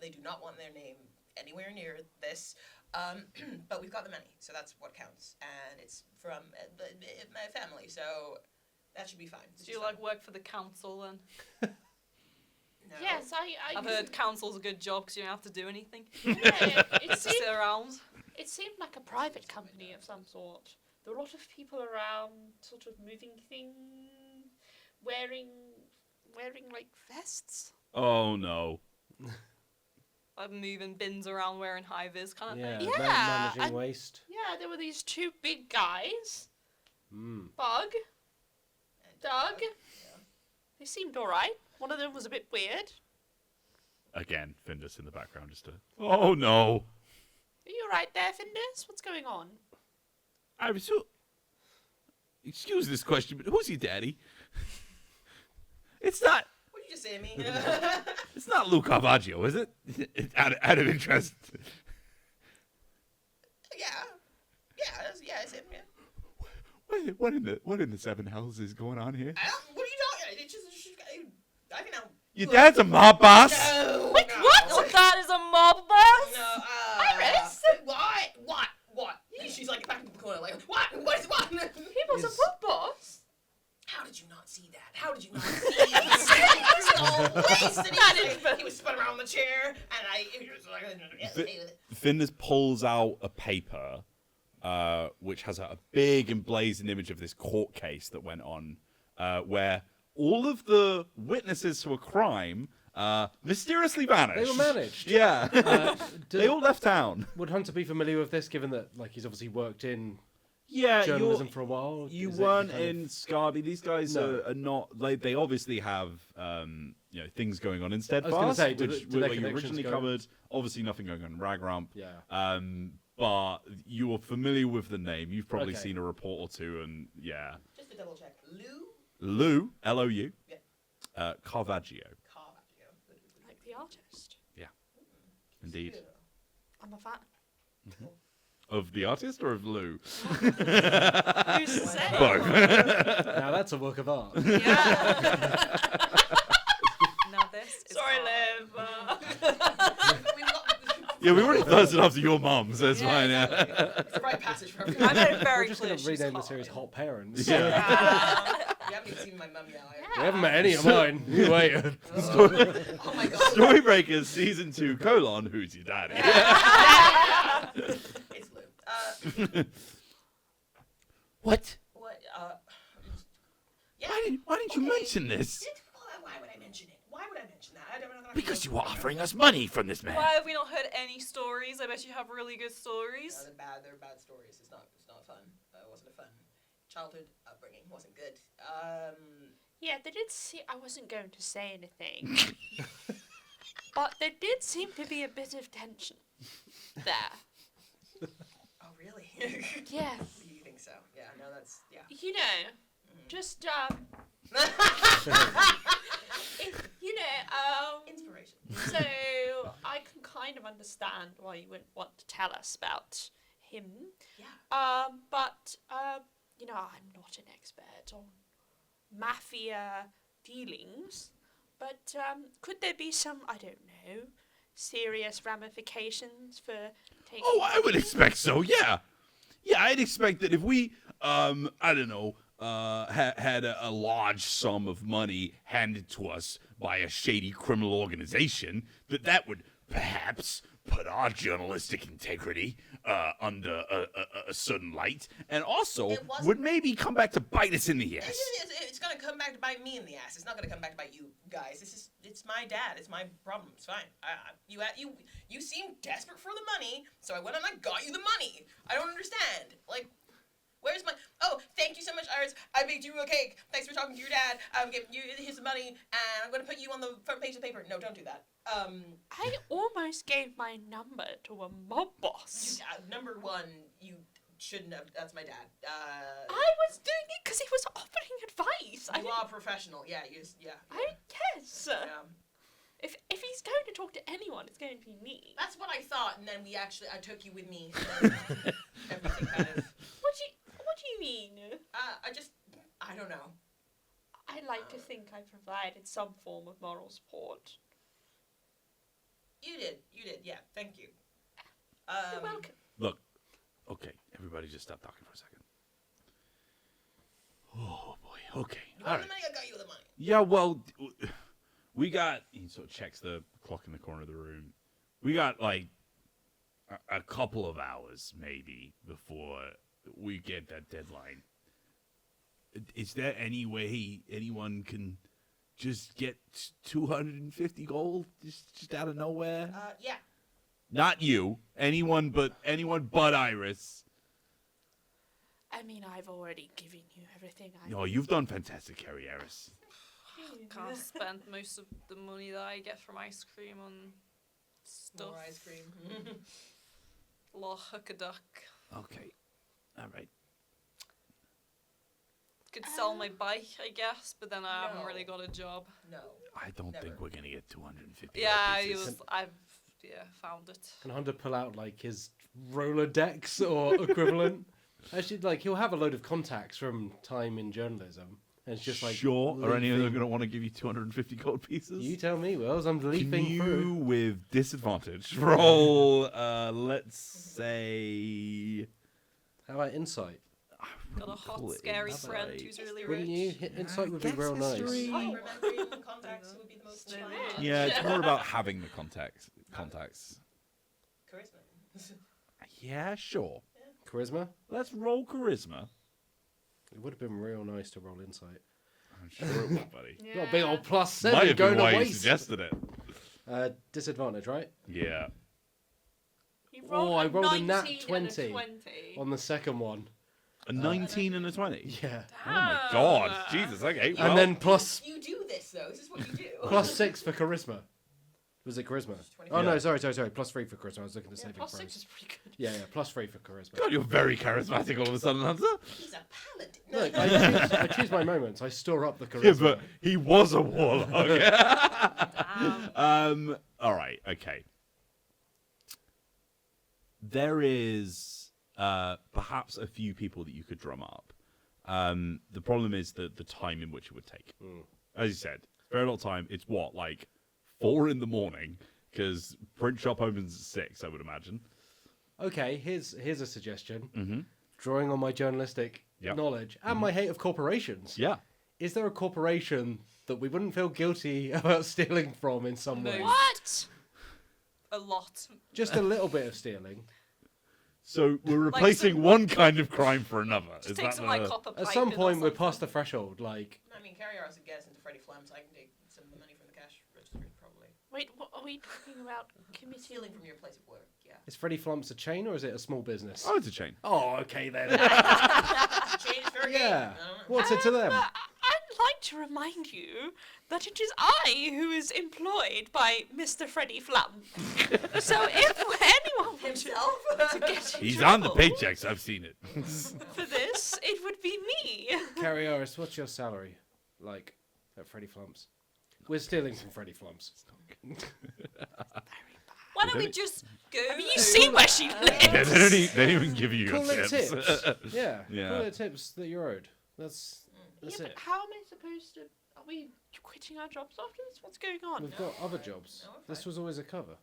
They do not want their name anywhere near this. But we've got the money, so that's what counts, and it's from my family, so that should be fine. Do you like work for the council then? No. Yes, I I've heard council's a good job because you don't have to do anything. Yeah, it Just seemed sit around. It seemed like a private company of some sort. There were a lot of people around, sort of moving things, wearing like vests. Oh no! I'm moving bins around wearing high vis kind of Yeah, thing. Yeah, managing and- waste. Yeah, there were these two big guys, Mm. Bug, And, Doug. yeah. They seemed all right. One of them was a bit weird. Again, Findus in the background just to. Oh no! Are you all right there, Findus? What's going on? I was so. Excuse this question, but who's your daddy? It's not. What did you just say to me? It's not Luke Caravaggio, is it? Out of interest. Yeah, it's him. Yeah. What in the seven hells is going on here? What are you talking? It's just I can know. Your dad's a mob boss. No. What? No. Your dad is a mob boss? No. Iris? What? She's like back in the corner, like what? What is what? He was a pub boss. How did you not see that? How did you not see that? He was spun around the chair, and he was like, Findus pulls out a paper, which has a big emblazoned image of this court case that went on, where all of the witnesses to a crime mysteriously vanished. They were managed. Yeah. They all left town. Would Hunter be familiar with this, given that like he's obviously worked in Yeah, journalism for a while? You Is it weren't kind of- in Scarby. These guys No. are not. They obviously have things going on in Steadfast, gonna say, do which their you connections originally go- covered. Obviously, nothing going on in Ragrump. Yeah. But you are familiar with the name. You've probably Okay. seen a report or two, and yeah. just to double check, Lou, Lou, Yeah. Caravaggio, Caravaggio. Like the artist. indeed. I'm a fan. Of the artist or of Lou? Who's to say? Both. Now that's a work of art. Yeah. Now this is Sorry, art. Liv. We've got Yeah, we already thirsted after your mum, so it's fine. Yeah. it's a rite of passage for everyone. I made it We're very just clear going to she's rename the hot. series Hot Parents. Yeah. You haven't even seen my mum yet. We haven't met any of mine. You wait. Oh my god. Storybreakers season 2 : Who's your daddy? It's Lou. What? What? Yeah. Why didn't you mention this? Why would I mention it? Why would I mention that? I don't know. Because you were offering us money from this man. Why have we not heard any stories? I bet you have really good stories. No, they're bad stories. It's not fun. It wasn't a fun childhood upbringing. It wasn't good. Yeah, they did see. I wasn't going to say anything, but there did seem to be a bit of tension there. Oh really? Yeah, You think so? Yeah. No, that's yeah. you know, just Inspiration. So I can kind of understand why you wouldn't want to tell us about him. Yeah. But I'm not an expert on mafia dealings. But could there be some, I don't know, serious ramifications for taking? Oh, I would expect so. Yeah, I'd expect that if we, I don't know, had a large sum of money handed to us by a shady criminal organization, that would perhaps put our journalistic integrity under a certain light, and also It wasn't- would maybe come back to bite us in the ass. It's gonna come back to bite me in the ass. It's not gonna come back to bite you guys. It's my dad. It's my problem. It's fine. You seem desperate for the money, so I went and I got you the money. I don't understand. Like, where's my? Oh, thank you so much, Iris. I baked you a cake. Thanks for talking to your dad. I'm giving you here's the money, and I'm gonna put you on the front page of the paper. No, don't do that. I almost gave my number to a mob boss. Number one, you shouldn't have. That's my dad. I was doing it because he was offering advice. You are professional. Yeah, yeah. Yes. Yeah. If he's going to talk to anyone, it's going to be me. That's what I thought, and then I took you with me. And then everything kind of. What do you mean? I don't know. I like to think I provided some form of moral support. You did, yeah, thank you. You're welcome. Look, okay, everybody just stop talking for a second. Oh boy, okay, You all want right. the money? I got you the money. Yeah, well, we got. He sort of checks the clock in the corner of the room. We got like a couple of hours maybe before we get that deadline. Is there any way anyone can just get 250 gold just out of nowhere? Yeah. Not you. Anyone but Iris. I mean, I've already given you everything I. No, you've done fantastic, Harry Harris. Can't spend most of the money that I get from ice cream on stuff. More ice cream. La hook a duck. Okay, all right. Could sell my bike, I guess, but then I haven't No. really got a job. No. I don't think Never. we're gonna get 250. Yeah, pieces. I've found it. Can Hunter pull out like his Rolodex or equivalent? Actually, like he'll have a load of contacts from time in journalism, and it's just like sure. Are any of them leafing- going to want to give you 250 gold pieces? You tell me, Wells. I'm Can leaping you, through. with disadvantage, roll, let's say... How about insight? Got a hot, Call it scary insight. friend who's really Wouldn't rich. you? Insight would be guess real nice. history. Remembering contacts would be the most fun. Yeah, it's more about having the contacts. Charisma. Yeah, sure. Charisma? Let's roll charisma. It would have been real nice to roll insight. I'm sure it would, buddy. Got a big old +7 Might have going been to why you waste. suggested it. Disadvantage, right? Yeah. You Oh, I rolled a nat 19 and 20. 20. On the second one. A 19 and a 20. Yeah. Oh my god. Jesus, okay. Well, And then plus You do this though. This is what you do. +6 for charisma. Was it charisma? Oh no, Yeah. sorry. +3 for charisma. I was looking at saving Plus throws. 6 is pretty good. Yeah, +3 for charisma. God, you're very charismatic all of a sudden, Hunter. He's a paladin. Look, I choose my moments. I store up the charisma. Yeah, but he was a warlock. Damn. All right, okay. There is perhaps a few people that you could drum up. The problem is the time in which it would take. As you said, very little time. It's what, like 4 in the morning? Because print shop opens at 6, I would imagine. Okay, here's a suggestion. Mm-hmm. Drawing on my journalistic Yep. knowledge and my hate of corporations. Yeah. Is there a corporation that we wouldn't feel guilty about stealing from in some No. way? What? A lot. Just a little bit of stealing. So we're replacing one kind of crime for another. Just Is take that some like the- copper At pipe some in or point, we're something. past the threshold. Like, I mean, carry ours and get us into Freddy Flumph's. I can take some of the money from the cash register, probably. Wait, what are we talking about? Committing? Stealing from your place of work, yeah. is Freddie Flumph's a chain or is it a small business? Oh, it's a chain. Oh, okay then. Change for a game. Yeah. I don't know. What's it to them? I'd like to remind you that it is I who is employed by Mr. Freddie Flump. So if anyone were Himself? to get in He's on the trouble paychecks. I've seen it. for this, it would be me. Carrie Harris, what's your salary like at Freddie Flumph's? We're stealing from Freddie Flumph's. Why don't we just go? Have you seen where she lives? Yeah, they don't even give you Call your it tips. tips. Yeah. Yeah. Call it tips that you're owed. That's Yeah, but it. how am I supposed to? Are we quitting our jobs after this? What's going on? We've got other jobs. No, we're This fine. was always a cover.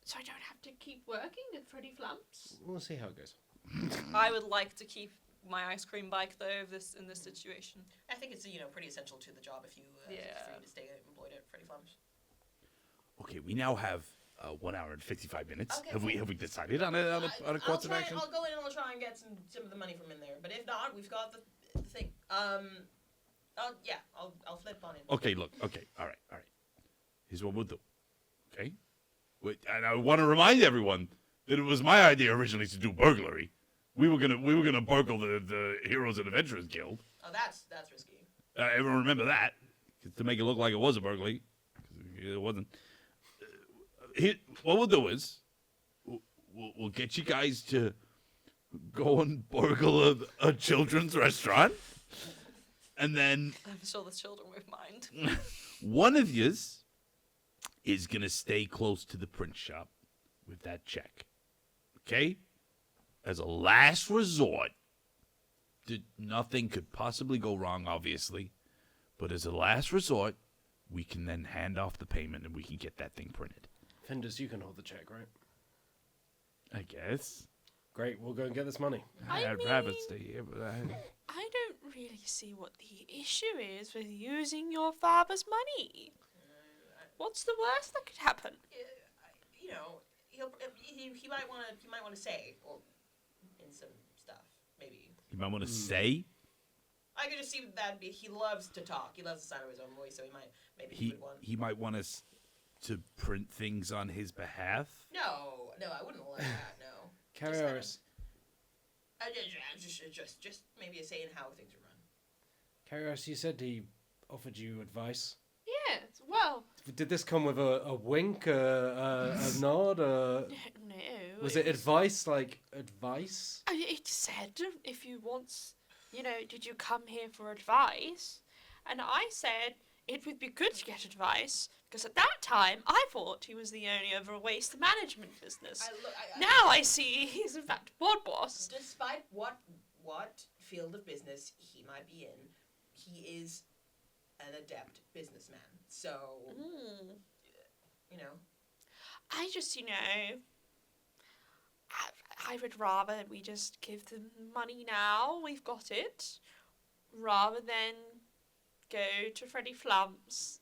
So I don't have to keep working at Freddie Flump's? We'll see how it goes. I would like to keep my ice cream bike though. In this situation. I think it's pretty essential to the job if you for you to stay employed at Freddy Flumph's. Okay, we now have 1 hour and 55 minutes. Okay, Have we decided on a course of action? I'll go in and I'll try and get some of the money from in there. But if not, we've got the thing. I'll flip on it. Okay, look. Okay, all right. Here's what we'll do. Okay, and I want to remind everyone that it was my idea originally to do burglary. We were gonna burgle the Heroes and Adventurers Guild. Oh, that's risky. Everyone remember that, 'cause to make it look like it was a burglary, 'cause it wasn't. What we'll do is we'll get you guys to go and burgle a children's restaurant, and then I'm sure the children won't mind. one of yous is gonna stay close to the print shop with that check. Okay? As a last resort, nothing could possibly go wrong, obviously. But as a last resort, we can then hand off the payment and we can get that thing printed. Finders, you can hold the check, right? I guess. Great, we'll go and get this money. I I'd rather mean- stay here, but I don't really see what the issue is with using your father's money. What's the worst that could happen? He might want to say in some stuff maybe. you might want to say I could just see that he loves to talk. He loves the sound of his own voice, so he would want. he might want us to print things on his behalf. No, I wouldn't like that. No. Carrie Just kinda- Harris. Just maybe a say in how things are run. Carrie Harris, you said he offered you advice. Yes, well, Did this come with a wink, a nod? no. Was it advice, like advice? It said, if you want, did you come here for advice? And I said, it would be good to get advice, because at that time I thought he was the owner of a waste management business. Now I see he's in fact board boss. Despite what field of business he might be in, he is an adept businessman. So, you know. I just, I would rather we just give them money now, we've got it, rather than go to Freddy Flumph's,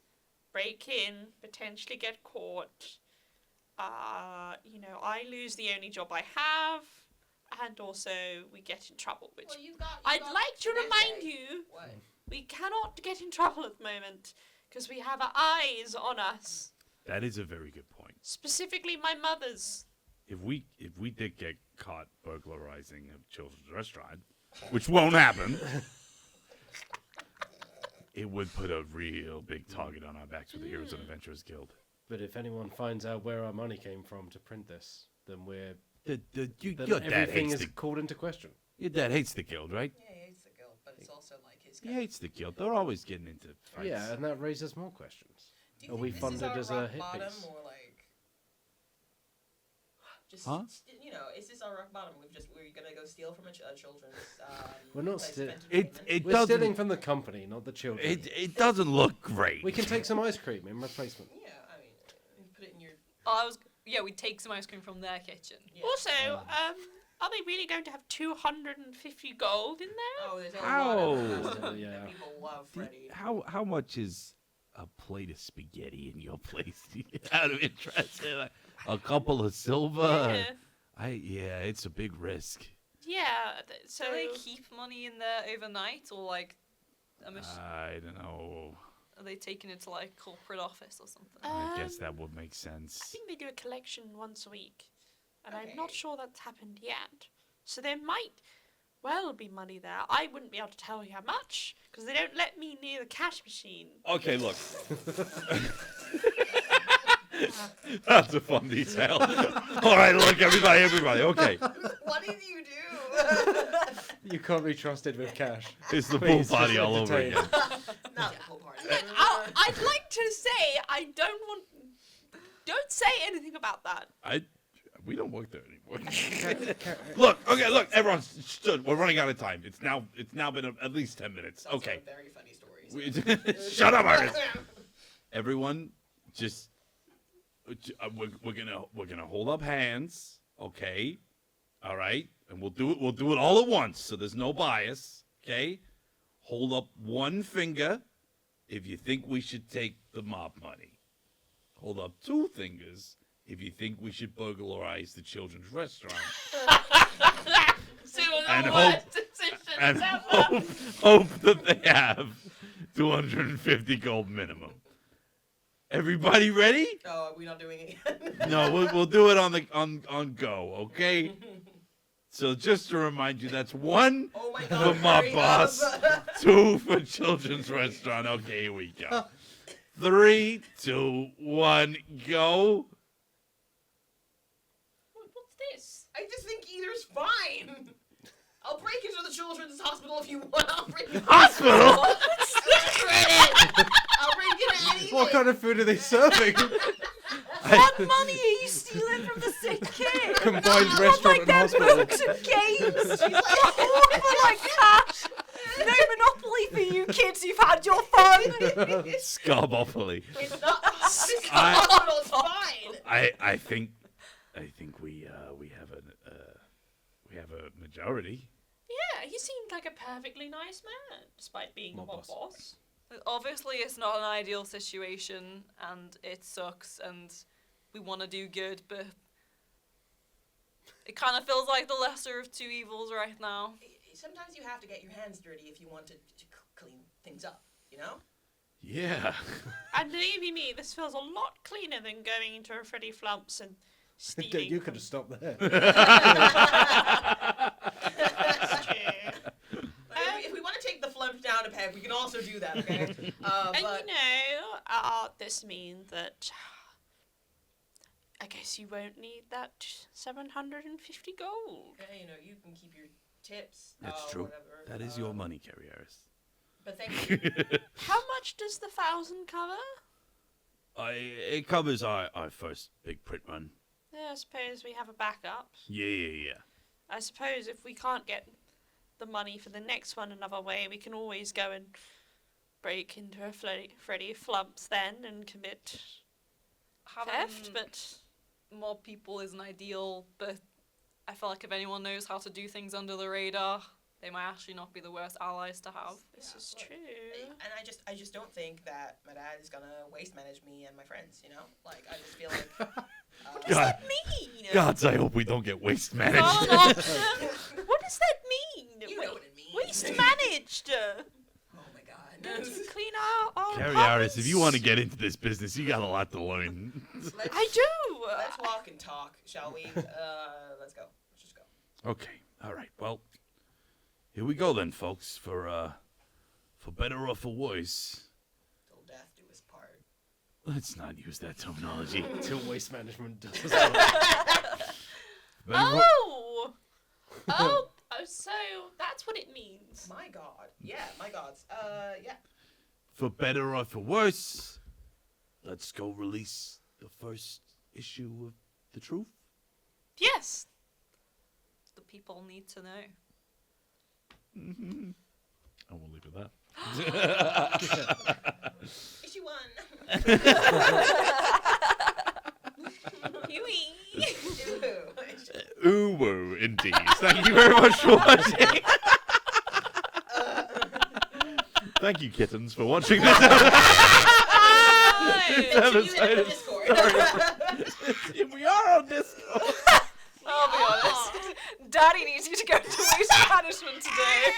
break in, potentially get caught. I lose the only job I have, and also we get in trouble, which I'd like to remind you, we cannot get in trouble at the moment, because we have our eyes on us. That is a very good point. Specifically my mother's. If we did get caught burglarizing a children's restaurant, which won't happen, it would put a real big target on our backs with the Heroes and Adventurers Guild. But if anyone finds out where our money came from to print this, then Your then dad everything hates is called into question. Your dad hates the guild, right? Yeah, he hates the guild, but it's also like his. He hates the guild. They're always getting into fights. Yeah, and that raises more questions. Do you Are think we this funded is as our a rock hit bottom, piece? or like, just Huh? Is this our rock bottom? We're gonna go steal from a children's. We're not place of stealing. entertainment? It We're doesn't. stealing from the company, not the children. It doesn't look great. We can take some ice cream in replacement. Yeah, I mean, you put it in your. We take some ice cream from their kitchen. Yeah. Also, are they really going to have 250 gold in there? Oh, there's a How? lot of stuff Yeah. that people love, Freddy. How much is a plate of spaghetti in your place? Out of interest, a couple of silver. Yeah. It's a big risk. Yeah, so Do they keep money in there overnight, or like, I don't know. are they taking it to like corporate office or something? I guess Um, that would make I sense. think they do a collection once a week, and I'm not Okay. sure that's happened yet. So there might well be money there. I wouldn't be able to tell you how much, because they don't let me near the cash machine. Okay, look. That's a fun detail. All right, look, everybody. Okay, What did you do? You can't be trusted with cash. it's the pool Please, party just all over entertain. again. Not the whole party. I'd like to say don't say anything about that. We don't work there anymore. Look, everyone stood. We're running out of time. It's now been at least 10 minutes. Also Okay. Very funny stories. Shut up, Iris. Everyone, just we're gonna hold up hands, okay? All right, and we'll do it all at once, so there's no bias, okay? Hold up one finger if you think we should take the mob money. Hold up two fingers if you think we should burglarize the children's restaurant. And hope that they have 250 gold minimum. Everybody ready? Oh, are we not doing it again? No, we'll do it on go, okay? So just to remind you, that's one Oh my for god. Mob hurry Boss, up. 2 for children's restaurant. Okay, here we go. 3, 2, 1, go. What's this? I just think either's fine. I'll break into the children's hospital if you want. I'll break into Hospital? I'll break into anything. What kind of food are they serving? What money are you stealing from the sick kid? Combined restaurant and hospital. Books and games. You're all for like cash. No monopoly for you kids. You've had your fun. Scarbopoly. It's not the hospital. It's fine. I think we have a majority. Yeah, he seemed like a perfectly nice man, despite being Mob a mob boss. boss. Obviously, it's not an ideal situation, and it sucks, and we want to do good, but it kind of feels like the lesser of two evils right now. Sometimes you have to get your hands dirty if you want to clean things up, you know? Yeah. And believe me, this feels a lot cleaner than going into a Freddy Flumph's and stealing. You could have stopped there. That's true. If we want to take the flump down a peg, we can also do that, okay? And But this means that I guess you won't need that 750 gold. okay, you can keep your tips. That's or true. Whatever. That is your money, Carrie Harris. But thank you. How much does the 1,000 cover? It covers our first big print run. Yeah, I suppose we have a backup. Yeah. I suppose if we can't get the money for the next one another way, we can always go and break into a FREDDY FLUMPH'S then and commit theft, Having but more people isn't ideal, but I feel like if anyone knows how to do things under the radar, they might actually not be the worst allies to have. this is look, true. And I just don't think that my dad is gonna waste manage me and my friends. You know, like I just feel like. What does that mean? Gods, I hope we don't get waste managed. Not an option. What does that mean? You know what it means. Waste managed. Oh my god. Clean our Carrie apartments. Harris, if you want to get into this business, you got a lot to learn. I do. Let's walk and talk, shall we? Let's go. Let's just go. Okay, all right. Well, here we go then, folks. For better or for worse. Till death do us part. Let's not use that terminology. Till waste management does Oh, so that's what it means. My god. Yeah, my gods. Yeah. For better or for worse, let's go release the first issue of The Truth. Yes. The people need to know. And we'll leave it at that. Issue 1. Huey. Ooh, indeed. Thank you very much for watching. Thank you, kittens, for watching this episode. We are on Discord. I'll be honest. Daddy needs you to go to waste management today.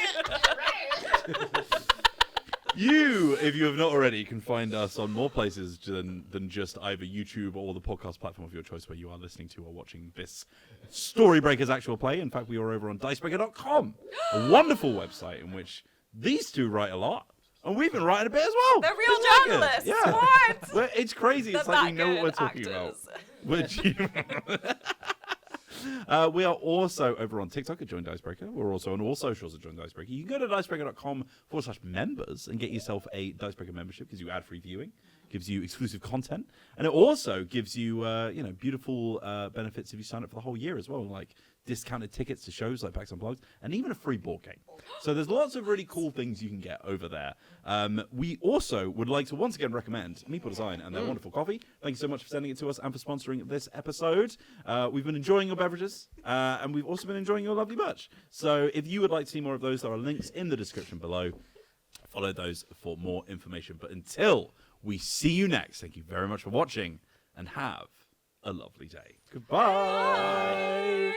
You, if you have not already, can find us on more places than just either YouTube or the podcast platform of your choice where you are listening to or watching this Storybreakers actual play. In fact, we are over on Dicebreaker.com, a wonderful website in which these two write a lot. And we've been writing a bit as well. They're real It's really journalists. good. Yeah. What? Well, it's crazy. It's They're like we that know what we're good talking actors. about. We are also over on TikTok at Join Dicebreaker. We're also on all socials at Join Dicebreaker. You can go to dicebreaker.com/members and get yourself a Dicebreaker membership. Gives you ad-free viewing, gives you exclusive content, and it also gives you, beautiful benefits if you sign up for the whole year as well, like discounted tickets to shows like Packs Unplugged, and even a free board game. So there's lots of really cool things you can get over there. We also would like to once again recommend Meeple Design and their wonderful coffee. Thank you so much for sending it to us and for sponsoring this episode. We've been enjoying your beverages, and we've also been enjoying your lovely merch. So if you would like to see more of those, there are links in the description below. Follow those for more information. But until we see you next, thank you very much for watching, and have a lovely day. Goodbye. Bye.